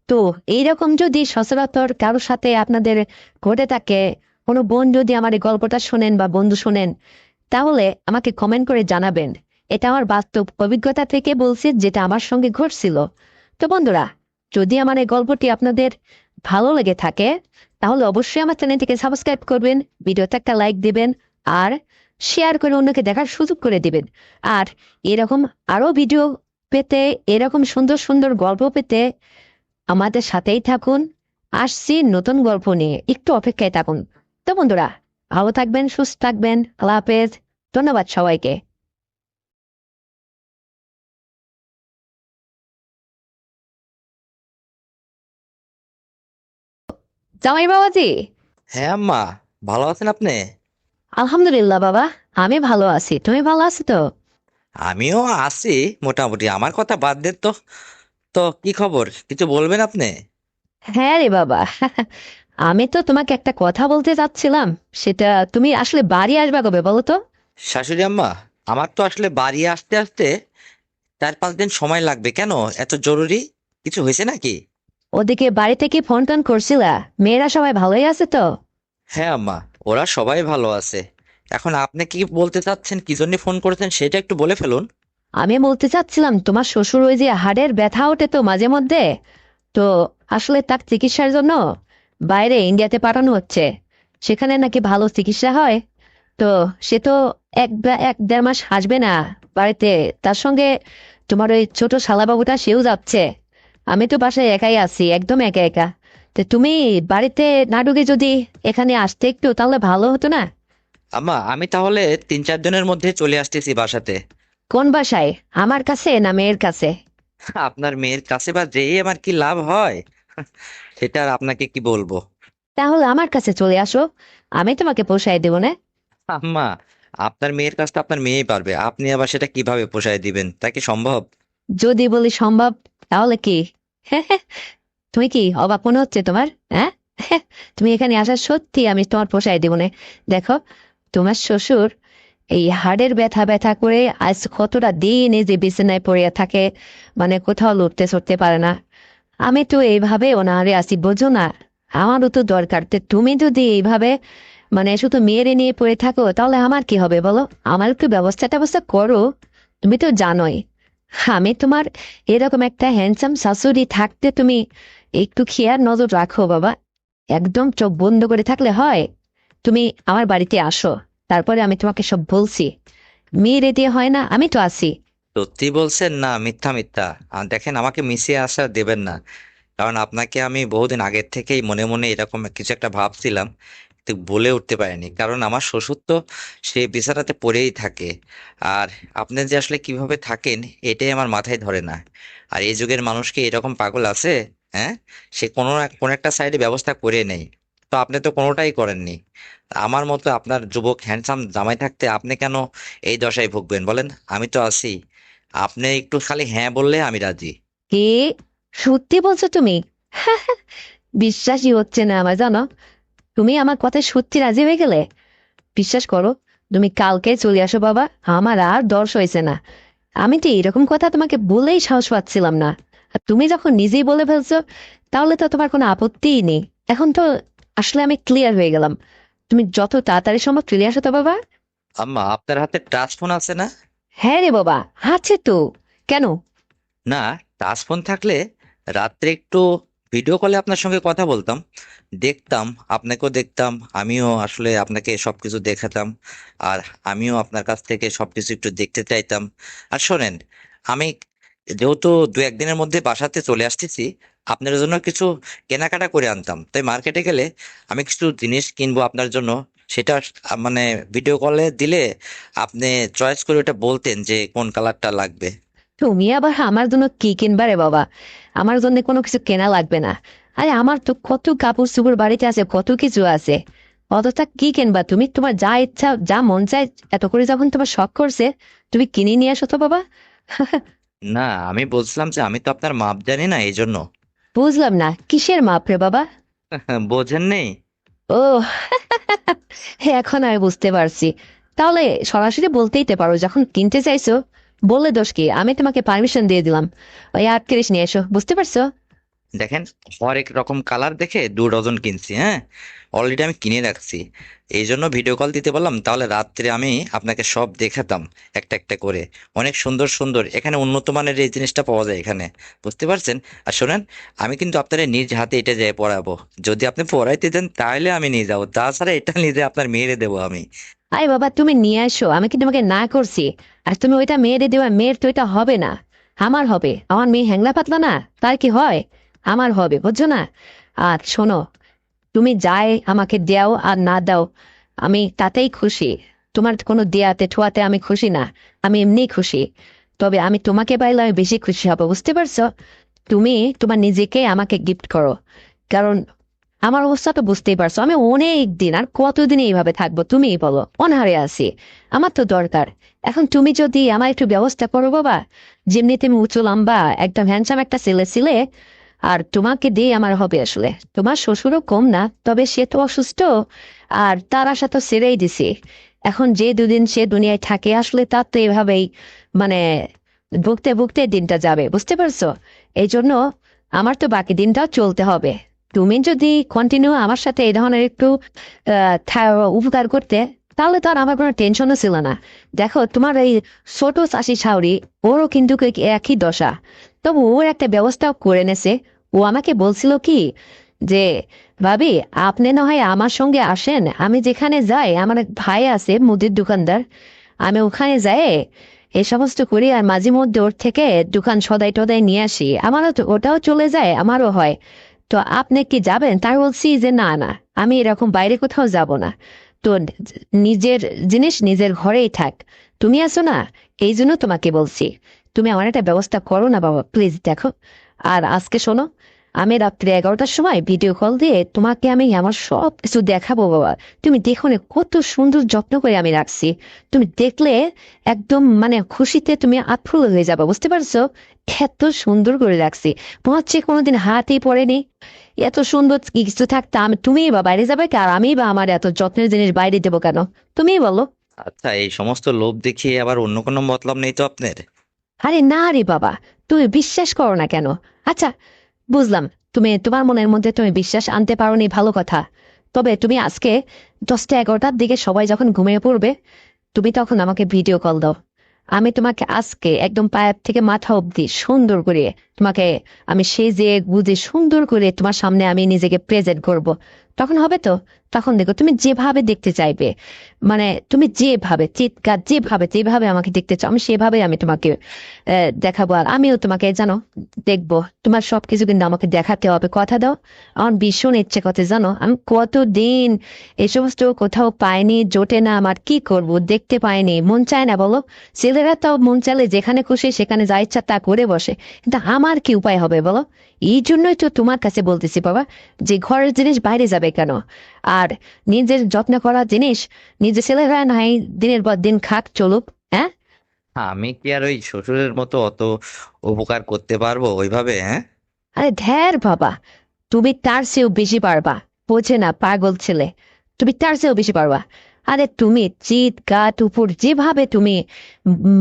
তো এইরকম যদি সচরাচর কারোর সাথে আপনাদের ঘটে থাকে, কোনো বোন যদি আমার এই গল্পটা শোনেন বা বন্ধু শোনেন, তাহলে আমাকে কমেন্ট করে জানাবেন। এটা আমার বাস্তব অভিজ্ঞতা থেকে বলছি, যেটা আমার সঙ্গে ঘটছিল। তো বন্ধুরা, যদি আমার এই গল্পটি আপনাদের ভালো লেগে থাকে, তাহলে অবশ্যই আমার চ্যানেলটিকে সাবস্ক্রাইব করবেন, ভিডিওতে একটা লাইক দিবেন, আর শেয়ার করে অন্যকে দেখার সুযোগ করে দিবেন। আর এরকম আরো ভিডিও পেতে, এরকম সুন্দর সুন্দর গল্প পেতে আমাদের সাথেই থাকুন। আসছি নতুন গল্প নিয়ে, একটু অপেক্ষায় থাকুন। তো বন্ধুরা, ভালো থাকবেন, সুস্থ থাকবেন, আল্লাহ হাফেজ। ধন্যবাদ সবাইকে। জামাই বাবাজি। হ্যাঁ আম্মা, ভালো আছেন আপনি? আলহামদুলিল্লাহ বাবা, আমি ভালো আছি, তুমি ভালো আছো তো? আমিও আছি মোটামুটি। আমার কথা বাদ দেন তো। তো কি খবর, কিছু বলবেন আপনি? হ্যাঁ রে বাবা, আমি তো তোমাকে একটা কথা বলতে চাচ্ছিলাম। সেটা, তুমি আসলে বাড়ি আসবে কবে বলো তো? শাশুড়ি আম্মা, আমার তো আসলে বাড়ি আসতে আসতে 4-5 দিন সময় লাগবে। কেন, এত জরুরি কিছু হয়েছে নাকি? ওদিকে বাড়ি থেকে ফোন টোন করছিলা? মেয়েরা সবাই ভালোই আছে তো? হ্যাঁ আম্মা, ওরা সবাই ভালো আছে। এখন আপনি কি বলতে চাচ্ছেন, কি জন্য ফোন করেছেন সেটা একটু বলে ফেলুন। আমি বলতে চাচ্ছিলাম, তোমার শ্বশুর ওই যে হাড়ের ব্যথা ওঠে তো মাঝে মধ্যে, তো আসলে তার চিকিৎসার জন্য বাইরে ইন্ডিয়াতে পাঠানো হচ্ছে। সেখানে নাকি ভালো চিকিৎসা হয়। তো সে তো এক দেড় মাস আসবে না বাড়িতে। তার সঙ্গে তোমার ওই ছোট শালাবাবুটা, সেও যাচ্ছে। আমি তো বাসায় একাই আছি, একদম একা একা। তো তুমি বাড়িতে না ঢুকে যদি এখানে আসতে একটু, তাহলে ভালো হতো না? আম্মা, আমি তাহলে 3-4 দিনের মধ্যে চলে আসতেছি বাসাতে। কোন বাসায়, আমার কাছে না মেয়ের কাছে? আপনার মেয়ের কাছে বা যেয়ে আমার কি লাভ হয় সেটা আর আপনাকে কি বলবো। তাহলে আমার কাছে চলে আসো, আমি তোমাকে পোষায় দেবো না? আম্মা, আপনার মেয়ের কাজটা আপনার মেয়েই পারবে, আপনি আবার সেটা কিভাবে পোষায় দিবেন, তা কি সম্ভব? যদি বলি সম্ভব, তাহলে কি? তুমি কি অবাক মনে হচ্ছে তোমার? হ্যাঁ? তুমি এখানে আসা সত্যি আমি তোমার পোষায় দেবো না। দেখো, তোমার শ্বশুর এই হাড়ের ব্যথা ব্যথা করে আজ কতটা দিন এই যে বিছানায় পড়ে থাকে, মানে কোথাও লড়তে চড়তে পারে না। আমি তো এইভাবে ওনারে আসি, বোঝো না? আমারও তো দরকার। তো তুমি যদি এইভাবে মানে শুধু মেয়েরে নিয়ে পড়ে থাকো, তাহলে আমার কি হবে বলো? আমার একটু ব্যবস্থা ট্যাবস্থা করো। তুমি তো জানোই আমি তোমার এরকম একটা হ্যান্ডসাম শাশুড়ি থাকতে, তুমি একটু খেয়াল নজর রাখো বাবা। একদম চোখ বন্ধ করে থাকলে হয়? তুমি আমার বাড়িতে আসো, তারপরে আমি তোমাকে সব বলছি। মেয়েরে দিয়ে হয় না, আমি তো আছি। সত্যি বলছেন না মিথ্যা মিথ্যা? দেখেন, আমাকে মিশিয়ে আসা দেবেন না। কারণ আপনাকে আমি বহুদিন আগের থেকেই মনে মনে এরকম কিছু একটা ভাবছিলাম, কিন্তু বলে উঠতে পারিনি। কারণ আমার শ্বশুর তো সে বিছানাতে পড়েই থাকে। আর আপনি যে আসলে কিভাবে থাকেন এটাই আমার মাথায় ধরে না। আর এই যুগের মানুষকে এরকম পাগল আছে? হ্যাঁ, সে কোন একটা সাইডে ব্যবস্থা করে নেই। তো আপনি তো কোনোটাই করেননি। আমার মতো আপনার যুবক হ্যান্ডসাম জামাই থাকতে আপনি কেন এই দশায় ভুগবেন বলেন? আমি তো আছি। আপনি একটু খালি হ্যাঁ বললে আমি রাজি। কি সত্যি বলছো তুমি? বিশ্বাসই হচ্ছে না আমার, জানো? তুমি আমার কথায় সত্যি রাজি হয়ে গেলে? বিশ্বাস করো, তুমি কালকে চলে আসো বাবা, আমার আর দর্শ হয়েছে না। আমি তো এরকম কথা তোমাকে বলেই সাহস পাচ্ছিলাম না। আর তুমি যখন নিজেই বলে ফেলছো, তাহলে তো তোমার কোনো আপত্তিই নেই। এখন তো আসলে আমি ক্লিয়ার হয়ে গেলাম। তুমি যত তাড়াতাড়ি সম্ভব চলে আসো তো বাবা। আম্মা, আপনার হাতে টাচ ফোন আছে না? হ্যাঁ রে বাবা, আছে তো। কেন? না, টাচ ফোন থাকলে রাত্রে একটু ভিডিও কলে আপনার সঙ্গে কথা বলতাম, দেখতাম, আপনাকেও দেখতাম, আমিও আসলে আপনাকে সবকিছু দেখাতাম। আর আমিও আপনার কাছ থেকে সবকিছু একটু দেখতে চাইতাম। আর শোনেন, আমি যেহেতু 2-1 দিনের মধ্যে বাসাতে চলে আসতেছি, আপনার জন্য কিছু কেনাকাটা করে আনতাম। তাই মার্কেটে গেলে আমি কিছু জিনিস কিনবো আপনার জন্য। সেটা মানে ভিডিও কলে দিলে আপনি চয়েস করে ওটা বলতেন যে কোন কালারটা লাগবে। তুমি আবার আমার জন্য কি কিনবা রে বাবা? আমার জন্য কোনো কিছু কেনা লাগবে না। আরে আমার তো কত কাপড় চোপড় বাড়িতে আছে, কত কিছু আছে। অতটা কি কিনবা তুমি? তোমার যা ইচ্ছা যা মন চায়, এত করে যখন তোমার শখ করছে, তুমি কিনে নিয়ে আসো তো বাবা। না, আমি বলছিলাম যে আমি তো আপনার মাপ জানি না, এই জন্য। বুঝলাম না, কিসের মাপ রে বাবা? বোঝেন নেই? ও, হ্যাঁ, এখন আমি বুঝতে পারছি। তাহলে সরাসরি বলতেই তো পারো, যখন কিনতে চাইছো বললে দোষ কি? আমি তোমাকে পারমিশন দিয়ে দিলাম, ওই 38 নিয়ে এসো, বুঝতে পারছো? দেখেন, হরেক রকম কালার দেখে 2 ডজন কিনছি, হ্যাঁ। অলরেডি আমি কিনে রাখছি। এই জন্য ভিডিও কল দিতে বললাম, তাহলে রাত্রে আমি আপনাকে সব দেখাতাম একটা একটা করে। অনেক সুন্দর সুন্দর এখানে উন্নত মানের এই জিনিসটা পাওয়া যায় এখানে, বুঝতে পারছেন? আর শোনেন, আমি কিন্তু আপনার নিজ হাতে এটা যেয়ে পড়াবো। যদি আপনি পড়াইতে দেন তাহলে আমি নিয়ে যাবো, তাছাড়া এটা নিজে আপনার মেয়েরে দেবো আমি। আরে বাবা, তুমি নিয়ে আসো, আমি কি তোমাকে না করছি? আর তুমি ওইটা মেয়েরে দেওয়া, মেয়ের তো এটা হবে না, আমার হবে। আমার মেয়ে হ্যাংলা পাতলা না, তার কি হয়? আমার হবে, বুঝছো না? আর শোনো, তুমি যাই আমাকে দাও আর না দাও, আমি তাতেই খুশি। তোমার কোনো দেয়াতে ঠোয়াতে আমি খুশি না, আমি এমনি খুশি। তবে আমি তোমাকে পাইলে আমি বেশি খুশি হব, বুঝতে পারছো? তুমি তোমার নিজেকে আমাকে গিফট করো। কারণ আমার অবস্থা তো বুঝতেই পারছো, আমি অনেক দিন আর কতদিন এইভাবে থাকবো তুমিই বলো, অনাহারে আছি। আমার তো দরকার। এখন তুমি যদি আমার একটু ব্যবস্থা করো বাবা, যেমনি তুমি উঁচু লম্বা একদম হ্যান্ডসাম একটা ছেলে ছিলে, আর তোমাকে দিয়ে আমার হবে আসলে। তোমার শ্বশুরও কম না, তবে সে তো অসুস্থ, আর তার আশা তো ছেড়েই দিছি। এখন যে দুদিন সে দুনিয়ায় থাকে আসলে, তার তো এভাবেই মানে ভুগতে ভুগতে দিনটা যাবে, বুঝতে পারছো? এই জন্য আমার তো বাকি দিনটাও চলতে হবে। তুমি যদি কন্টিনিউ আমার সাথে এই ধরনের একটু উপকার করতে, তাহলে তো আর আমার কোনো টেনশনও ছিল না। দেখো, তোমার এই ছোট চাষি ছাউরি, ওরও কিন্তু একই দশা। তবু ওর একটা ব্যবস্থা করে নেছে। ও আমাকে বলছিল কি যে, ভাবি, আপনি না হয় আমার সঙ্গে আসেন, আমি যেখানে যাই, আমার এক ভাই আছে মুদির দোকানদার, আমি ওখানে যাই এই সমস্ত করি, আর মাঝে মধ্যে ওর থেকে দোকান সদাই টদাই নিয়ে আসি, আমারও তো ওটাও চলে যায়, আমারও হয়। তো আপনি কি যাবেন? তাই বলছি যে না না, আমি এরকম বাইরে কোথাও যাব না। তো নিজের জিনিস নিজের ঘরেই থাক। তুমি আছো না, এই জন্য তোমাকে বলছি, তুমি আমার একটা ব্যবস্থা করো না বাবা, প্লিজ দেখো। আর আজকে শোনো, আমি রাত্রে 11টার সময় ভিডিও কল দিয়ে তোমাকে আমি আমার সব কিছু দেখাবো বাবা। তুমি দেখো না কত সুন্দর যত্ন করে আমি রাখছি। তুমি দেখলে একদম মানে খুশিতে তুমি আত্মফুল্ল হয়ে যাবে, বুঝতে পারছো? এত সুন্দর করে রাখছি, মনে হচ্ছে কোনোদিন হাতেই পড়েনি। এত সুন্দর কিছু থাকতে আমি, তুমিই বা বাইরে যাবে কি, আর আমি বা আমার এত যত্নের জিনিস বাইরে দেবো কেন? তুমিই বলো। আচ্ছা, এই সমস্ত লোভ দেখিয়ে আবার অন্য কোনো মতলব নেই তো আপনার? আরে না রে বাবা, তুমি বিশ্বাস করো না কেন? আচ্ছা, বুঝলাম, তুমি তোমার মনের মধ্যে তুমি বিশ্বাস আনতে পারোনি, ভালো কথা। তবে তুমি আজকে 10টা 11টার দিকে সবাই যখন ঘুমিয়ে পড়বে, তুমি তখন আমাকে ভিডিও কল দাও। আমি তোমাকে আজকে একদম পায়ের থেকে মাথা অব্দি সুন্দর করে তোমাকে আমি সেজে গুজে সুন্দর করে তোমার সামনে আমি নিজেকে প্রেজেন্ট করব। তখন হবে তো? তখন দেখো তুমি যেভাবে দেখতে চাইবে, মানে তুমি যেভাবে চিৎকার, যেভাবে যেভাবে আমাকে দেখতে চাও, আমি সেভাবে আমি তোমাকে দেখাবো। আর আমিও তোমাকে জানো দেখবো। তোমার সবকিছু কিন্তু আমাকে দেখাতে হবে, কথা দাও। আমার ভীষণ ইচ্ছে করতে, জানো, আমি কতদিন এই সমস্ত কোথাও পাইনি, জোটে না আমার, কি করব, দেখতে পাইনি, মন চায় না বলো? ছেলেরা তো মন চাইলে যেখানে খুশি সেখানে যা ইচ্ছা তা করে বসে, কিন্তু আমার কি উপায় হবে বলো? এই জন্যই তো তোমার কাছে বলতেছি বাবা, যে ঘরের জিনিস বাইরে যাবে কেন? আর নিজের যত্ন করা জিনিস নিজের ছেলেরা নাই দিনের পর দিন খাক চলুক, হ্যাঁ? আমি কি আর ওই শ্বশুরের মতো অত উপকার করতে পারবো ওইভাবে, হ্যাঁ? আরে ধ্যার বাবা, তুমি তার চেয়েও বেশি পারবা। বোঝে না পাগল ছেলে, তুমি তার চেয়েও বেশি পারবা। আরে তুমি চিৎ কাট উপর যেভাবে তুমি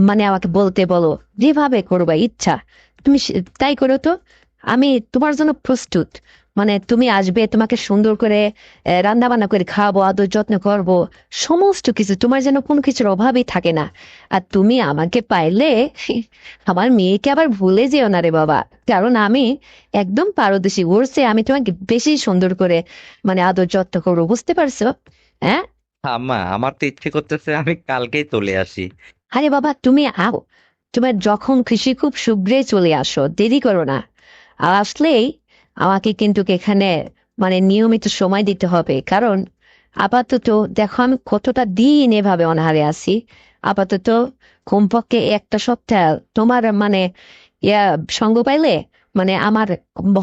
মানে আমাকে বলতে বলো, যেভাবে করবা ইচ্ছা, তুমি তাই করো তো। আমি তোমার জন্য প্রস্তুত। মানে তুমি আসবে, তোমাকে সুন্দর করে রান্না বান্না করে খাওয়াবো, আদর যত্ন করবো, সমস্ত কিছু, তোমার যেন কোনো কিছুর অভাবই থাকে না। আর তুমি আমাকে পাইলে আমার মেয়েকে আবার ভুলে যেও না রে বাবা। কারণ আমি একদম পারদর্শী, ওরছে আমি তোমাকে বেশি সুন্দর করে মানে আদর যত্ন করবো, বুঝতে পারছো? হ্যাঁ। আম্মা, আমার তো ইচ্ছে করতেছে আমি কালকেই চলে আসি। আরে বাবা, তুমি আও, তোমার যখন খুশি খুব শীঘ্রই চলে আসো, দেরি করো না। আর আসলেই আমাকে কিন্তু এখানে মানে নিয়মিত সময় দিতে হবে, কারণ আপাতত দেখো আমি কতটা দিন এভাবে অনাহারে আছি। আপাতত কমপক্ষে একটা সপ্তাহ তোমার মানে ইয়া সঙ্গ পাইলে মানে আমার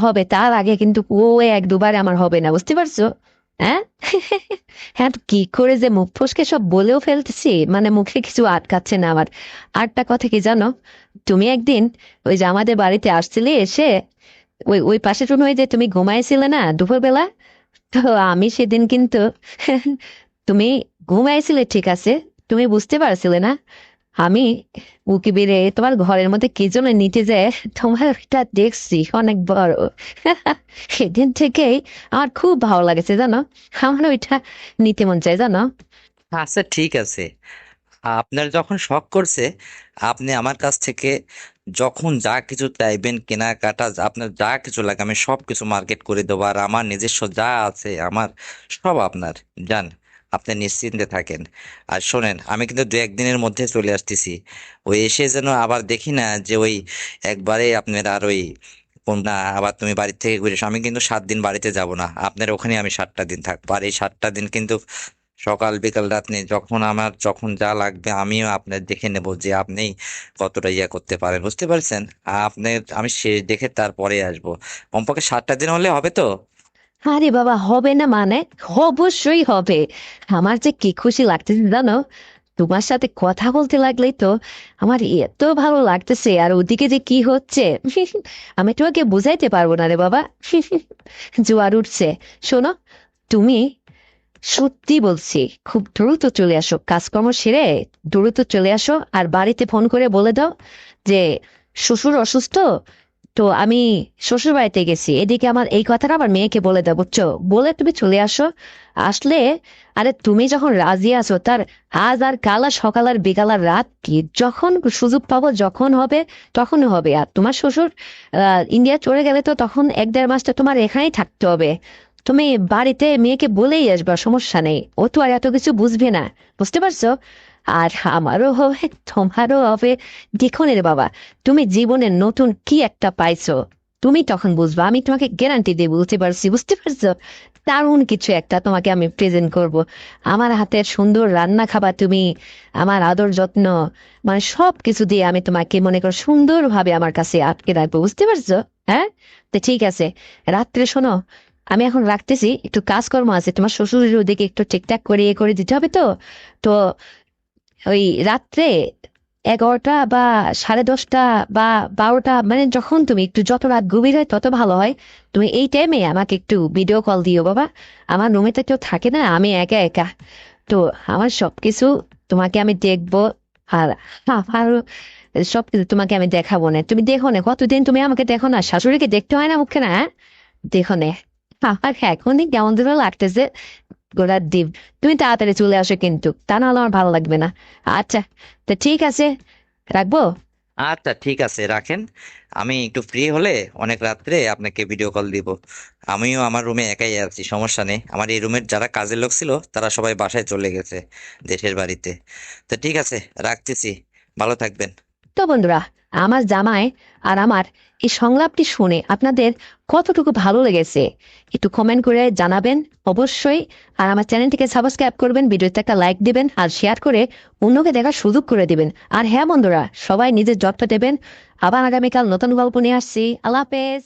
হবে, তার আগে কিন্তু ও এক দুবার আমার হবে না, বুঝতে পারছো? হ্যাঁ হ্যাঁ, তো কি করে যে মুখ ফসকে সব বলেও ফেলতেছি, মানে মুখে কিছু আটকাচ্ছে না আমার। আরেকটা কথা কি জানো, তুমি একদিন ওই যে আমাদের বাড়িতে আসছিলে এসে, ওই ওই পাশের রুমে ওই যে তুমি ঘুমাইছিলে না দুপুরবেলা, তো আমি সেদিন কিন্তু তুমি ঘুমাইছিলে ঠিক আছে, তুমি বুঝতে পারছিলে না, আমি উকি বেড়ে তোমার ঘরের মধ্যে কি জন্য নিতে যায় তোমার ওইটা দেখছি অনেক বড়। সেদিন থেকেই আমার খুব ভালো লাগেছে জানো, আমার ওইটা নিতে মন চায় জানো। আচ্ছা ঠিক আছে, আপনার যখন শখ করছে, আপনি আমার কাছ থেকে যখন যা কিছু চাইবেন, কেনাকাটা আপনার যা কিছু লাগে আমি সব কিছু মার্কেট করে দেবো, আর আমার নিজস্ব যা আছে আমার সব আপনার। যান, আপনি নিশ্চিন্তে থাকেন। আর শোনেন, আমি কিন্তু 2-1 দিনের মধ্যে চলে আসতেছি। ওই এসে যেন আবার দেখি না যে ওই একবারে আপনার আর ওই কোনটা আবার তুমি বাড়ি থেকে ঘুরে এসো। আমি কিন্তু 7 দিন বাড়িতে যাব না, আপনার ওখানে আমি 7টা দিন থাকবো। আর এই 7টা দিন কিন্তু সকাল বিকাল রাত নেই, যখন আমার যখন যা লাগবে আমিও আপনার দেখে নেব যে আপনি কতটা ইয়ে করতে পারেন, বুঝতে পারছেন? আপনার আমি শেষ দেখে তারপরে আসবো। কমপক্ষে 7টা দিন হলে হবে তো? আরে বাবা, হবে না মানে? অবশ্যই হবে। আমার যে কি খুশি লাগতেছে জানো, তোমার সাথে কথা বলতে লাগলেই তো আমার এত ভালো লাগতেছে, আর ওদিকে যে কি হচ্ছে আমি তোমাকে বুঝাইতে পারবো না রে বাবা। জোয়ার উঠছে। শোনো, তুমি সত্যি বলছি, খুব দ্রুত চলে আসো, কাজকর্ম সেরে দ্রুত চলে আসো, আর বাড়িতে ফোন করে বলে দাও যে শ্বশুর অসুস্থ, তো আমি শ্বশুর বাড়িতে গেছি, এদিকে আমার এই কথাটা আমার মেয়েকে বলে দাও, বুঝছো? বলে তুমি চলে আসো। আসলে, আরে তুমি যখন রাজি আছো, তার আজ আর কাল আর সকাল আর বিকাল আর রাত কি, যখন সুযোগ পাবো যখন হবে তখনই হবে। আর তোমার শ্বশুর ইন্ডিয়া চলে গেলে তো তখন 1-1.5 মাসটা তোমার এখানেই থাকতে হবে। তুমি বাড়িতে মেয়েকে বলেই আসবা, সমস্যা নেই, ও তো আর এত কিছু বুঝবে না, বুঝতে পারছো? আর আমারও হবে, তোমারও হবে। দেখো রে বাবা, তুমি জীবনে নতুন কি একটা পাইছো, তুমি তখন বুঝবা, আমি তোমাকে গ্যারান্টি দিয়ে বলতে পারছি, বুঝতে পারছো? দারুণ কিছু একটা তোমাকে আমি প্রেজেন্ট করব। আমার হাতের সুন্দর রান্না খাবা তুমি, আমার আদর যত্ন, মানে সব কিছু দিয়ে আমি তোমাকে মনে করো সুন্দরভাবে আমার কাছে আটকে রাখবো, বুঝতে পারছো? হ্যাঁ, তো ঠিক আছে, রাত্রে শোনো, আমি এখন রাখতেছি, একটু কাজকর্ম আছে, তোমার শ্বশুরের ওদিকে একটু ঠিকঠাক করে ইয়ে করে দিতে হবে তো। তো ওই রাত্রে 11টা বা 10:30 বা 12টা, মানে যখন তুমি একটু, যত রাত গভীর হয় তত ভালো হয়, তুমি এই টাইমে আমাকে একটু ভিডিও কল দিও বাবা। আমার রুমে তো কেউ থাকে না, আমি একা একা, তো আমার সবকিছু তোমাকে আমি দেখবো। আর আমার সবকিছু তোমাকে আমি দেখাবো না, তুমি দেখো না, কতদিন তুমি আমাকে দেখো না, শাশুড়িকে দেখতে হয় না মুখে না, হ্যাঁ? দেখো না, আমার এখনই কেমন যেন লাগতেছে, গোড়ার ডিম। তুমি তাড়াতাড়ি চলে আসো কিন্তু, তা নাহলে আমার ভালো লাগবে না। আচ্ছা, তো ঠিক আছে, রাখবো। আচ্ছা ঠিক আছে, রাখেন। আমি একটু ফ্রি হলে অনেক রাত্রে আপনাকে ভিডিও কল দিব। আমিও আমার রুমে একাই আছি, সমস্যা নেই। আমার এই রুমের যারা কাজের লোক ছিল তারা সবাই বাসায় চলে গেছে, দেশের বাড়িতে। তো ঠিক আছে, রাখতেছি। ভালো থাকবেন। তো বন্ধুরা, আমার জামাই আর আমার এই সংলাপটি শুনে আপনাদের কতটুকু ভালো লেগেছে একটু কমেন্ট করে জানাবেন অবশ্যই। আর আমার চ্যানেলটিকে সাবস্ক্রাইব করবেন, ভিডিওতে একটা লাইক দিবেন, আর শেয়ার করে অন্যকে দেখার সুযোগ করে দিবেন। আর হ্যাঁ বন্ধুরা, সবাই নিজের যত্ন দেবেন। আবার আগামীকাল নতুন গল্প নিয়ে আসছি। আল্লাহ হাফেজ।